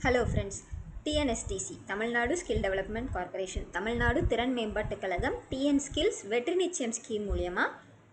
Hello friends, TNSTC Tamil Nadu skill development corporation Tamil Nadu திறன் மேம்பாட்டுக் கழகம் TN skills வெற்றி நிச்சயம் ஸ்கீம் மூலமா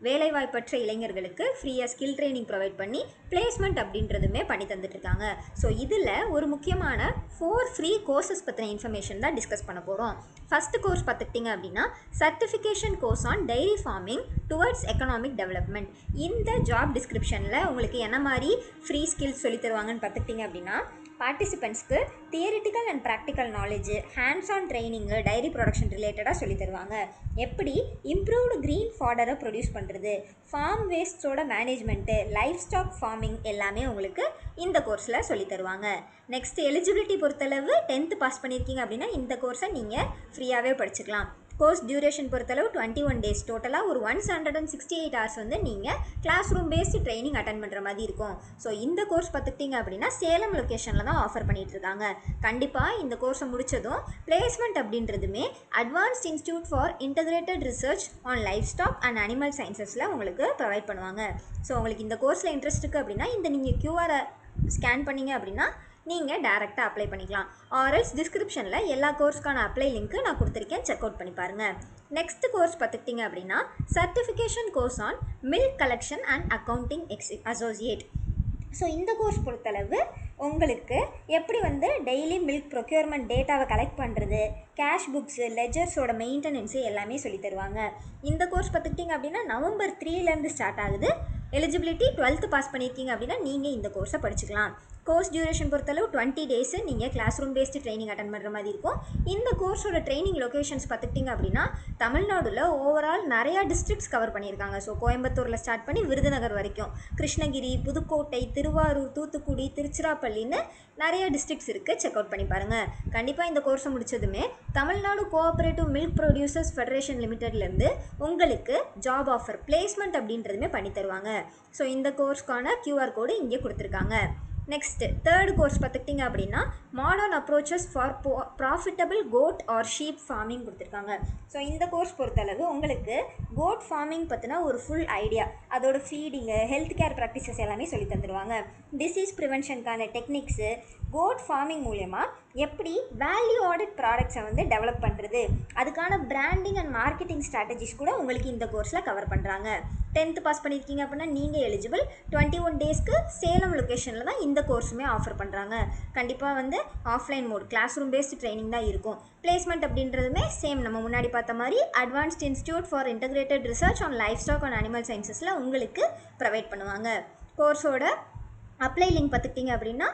வேலைவாய்ப்பற்ற இளைஞர்களுக்கு ஃப்ரீயாக ஸ்கில் ட்ரைனிங் ப்ரொவைட் பண்ணி பிளேஸ்மெண்ட் அப்படின்றதுமே பண்ணி தந்துட்டுருக்காங்க. ஸோ இதில் ஒரு முக்கியமான 4 ஃப்ரீ கோர்சஸ் பற்றின இன்ஃபர்மேஷன் தான் டிஸ்கஸ் பண்ண போகிறோம். ஃபஸ்ட்டு கோர்ஸ் பார்த்துக்கிட்டிங்க அப்படின்னா certification course on dairy farming towards economic development. இந்த ஜாப் டிஸ்கிரிப்ஷனில் உங்களுக்கு என்ன மாதிரி ஃப்ரீ ஸ்கில்ஸ் சொல்லி தருவாங்கன்னு பார்த்துக்கிட்டிங்க அப்படின்னா பார்ட்டிசிபெண்ட்ஸ்க்கு theoretical and practical knowledge, hands on training, dairy production ரிலேட்டடாக சொல்லி தருவாங்க. எப்படி இம்ப்ரூவ்டு க்ரீன் ஃபாடரை ப்ரொடியூஸ் பண்ணுறது, ஃபார்ம் வேஸ்ட்டோட மேனேஜ்மெண்ட்டு, லைஃப் ஸ்டாக் ஃபார்மிங் எல்லாமே உங்களுக்கு இந்த கோர்ஸில் சொல்லி தருவாங்க. நெக்ஸ்ட் எலிஜிபிலிட்டி பொறுத்தளவு 10th பாஸ் பண்ணியிருக்கீங்க அப்படின்னா இந்த கோர்ஸை நீங்கள் ஃப்ரீயாகவே படிச்சுக்கலாம். கோர்ஸ் டியூரேஷன் பொறுத்தளவு 21 டேஸ், டோட்டலாக ஒரு 168 ஹவர்ஸ் வந்து நீங்கள் class room based training attend பண்ணுற மாதிரி இருக்கும். ஸோ இந்த கோர்ஸ் பார்த்துக்கிட்டிங்க அப்படின்னா சேலம் லொக்கேஷனில் தான் ஆஃபர் பண்ணிகிட்டு இருக்காங்க. கண்டிப்பாக இந்த கோர்ஸை முடித்ததும் பிளேஸ்மெண்ட் அப்படின்றதுமே advanced institute for integrated research on life stock and animal சயின்சஸில் உங்களுக்கு ப்ரொவைட் பண்ணுவாங்க. ஸோ உங்களுக்கு இந்த கோர்ஸில் இன்ட்ரெஸ்ட் இருக்குது அப்படின்னா இந்த நீங்கள் QR ஸ்கேன் பண்ணிங்க அப்படின்னா நீங்கள் டேரெக்டாக அப்ளை பண்ணிக்கலாம். ஆர்எல்ஸ் டிஸ்கிரிப்ஷனில் எல்லா கோர்ஸ்க்கான அப்ளை லிங்க்கு நான் கொடுத்துருக்கேன், செக் அவுட் பண்ணி பாருங்கள். நெக்ஸ்ட் கோர்ஸ் பார்த்துக்கிட்டிங்க அப்படின்னா certification course on milk collection and accounting associate. So இந்த கோர்ஸ் பொறுத்தளவு உங்களுக்கு எப்படி வந்து டெய்லி மில்க் ப்ரொக்யூர்மெண்ட் டேட்டாவை கலெக்ட் பண்ணுறது, கேஷ் புக்ஸு, லெஜர்ஸோட மெயின்டெனன்ஸு எல்லாமே சொல்லி தருவாங்க. இந்த கோர்ஸ் பார்த்துக்கிட்டிங்க அப்படின்னா November 3 ஸ்டார்ட் ஆகுது. எலிஜிபிலிட்டி 12th பாஸ் பண்ணியிருக்கீங்க அப்படின்னா நீங்கள் இந்த கோர்ஸை படிச்சுக்கலாம். கோர்ஸ் டியூரேஷன் பொறுத்தளவு 20 டேஸு நீங்கள் class room based training attend பண்ணுற மாதிரி இருக்கும். இந்த கோர்ஸோட ட்ரைனிங் லொக்கேஷன்ஸ் பார்த்துக்கிட்டிங்க அப்படின்னா தமிழ்நாடுல ஓவரால் நிறையா டிஸ்ட்ரிக்ட்ஸ் கவர் பண்ணியிருக்காங்க. ஸோ கோயம்புத்தூரில் ஸ்டார்ட் பண்ணி விருதுநகர் வரைக்கும், கிருஷ்ணகிரி, புதுக்கோட்டை, திருவாரூர், தூத்துக்குடி, திருச்சிராப்பள்ளின்னு நிறைய டிஸ்ட்ரிக்ட்ஸ் இருக்குது, செக் அவுட் பண்ணி பாருங்கள். கண்டிப்பாக இந்த கோர்ஸை முடித்ததுமே Tamil Nadu cooperative milk producers federation லிமிடெட்லேருந்து உங்களுக்கு ஜாப் ஆஃபர் பிளேஸ்மெண்ட் அப்படின்றதுமே பண்ணி தருவாங்க. ஸோ இந்த கோர்ஸ்க்கான QR கோடு இங்கே கொடுத்துருக்காங்க. நெக்ஸ்ட்டு தேர்ட் கோர்ஸ் பார்த்துக்கிட்டிங்க அப்படின்னா modern approaches for profitable goat or sheep farming கொடுத்துருக்காங்க. ஸோ இந்த கோர்ஸ் பொறுத்தளவு உங்களுக்கு கோட் ஃபார்மிங் பற்றின ஒரு ஃபுல் ஐடியா, அதோட ஃபீடிங்கு, ஹெல்த் கேர் ப்ராக்டிசஸ் எல்லாமே சொல்லி தந்துடுவாங்க. டிசீஸ் ப்ரிவென்ஷனுக்கான டெக்னிக்ஸு, கோட் ஃபார்மிங் மூலயமா எப்படி வேல்யூ ஆடட் ப்ராடக்ட்ஸை வந்து டெவலப் பண்ணுறது, அதுக்கான பிராண்டிங் அண்ட் மார்க்கெட்டிங் ஸ்ட்ராட்டஜிஸ் கூட உங்களுக்கு இந்த கோர்ஸில் கவர் பண்ணுறாங்க. 10th பாஸ் பண்ணியிருக்கீங்க அப்படின்னா நீங்கள் எலிஜிபிள். 21 டேஸ்க்கு சேலம் லொக்கேஷனில் தான் இந்த கோர்ஸுமே ஆஃபர் பண்ணுறாங்க. கண்டிப்பாக வந்து offline mode class room based training தான் இருக்கும். பிளேஸ்மெண்ட் அப்படின்றதுமே சேம் நம்ம முன்னாடி பார்த்த மாதிரி advanced institute for integrated research on life stock and animal சயின்சஸில் உங்களுக்கு ப்ரொவைட் பண்ணுவாங்க. கோர்ஸோட அப்ளை லிங்க் பார்த்துக்கிட்டிங்க அப்படின்னா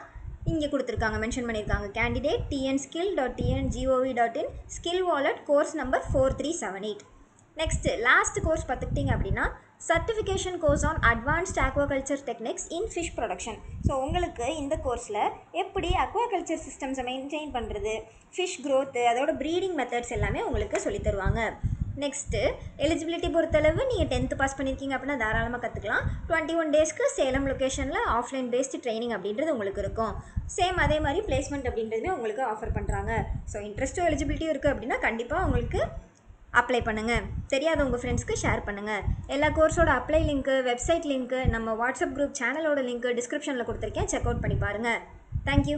இங்கே கொடுத்துருக்காங்க, மென்ஷன் பண்ணியிருக்காங்க. Candidate tnskill.tngov.in skill wallet course number 4378. Next last course பார்த்துக்கிட்டிங்க அப்படின்னா certification course on advanced aquaculture techniques in fish production. So உங்களுக்கு இந்த கோர்ஸில் எப்படி அக்வாகல்ச்சர் சிஸ்டம்ஸை மெயின்டைன் பண்ணுறது, ஃபிஷ் க்ரோத்து, அதோட ப்ரீடிங் மெத்தட்ஸ் எல்லாமே உங்களுக்கு சொல்லி தருவாங்க. நெக்ஸ்ட்டு எலிஜிபிலிட்டி பொறுத்தளவு நீங்கள் 10th பாஸ் பண்ணியிருக்கீங்க அப்படின்னா தாராளமாக கற்றுக்கலாம். 21 டேஸ்க்கு சேலம் லொக்கேஷனில் ஆஃப்லைன் பேஸ்டு ட்ரைனிங் அப்படின்றது உங்களுக்கு இருக்கும். சேம் அதே மாதிரி பிளேஸ்மெண்ட் அப்படின்றதுமே உங்களுக்கு ஆஃபர் பண்ணுறாங்க. ஸோ இன்ட்ரெஸ்ட்டும் எலிஜிபிலிட்டியும் இருக்குது அப்படின்னா கண்டிப்பாக உங்களுக்கு அப்ளை பண்ணுங்கள். தெரியாத உங்கள் ஃப்ரெண்ட்ஸ்க்கு ஷேர் பண்ணுங்கள். எல்லா கோர்ஸோட அப்ளை லிங்க்கு, வெப்சைட் லிங்க்கு, நம்ம வாட்ஸ்அப் குரூப் சேனலோட லிங்க்கு டிஸ்கிரிப்ஷனில் கொடுத்துருக்கேன், செக் அவுட் பண்ணி பாருங்கள். தேங்க்யூ.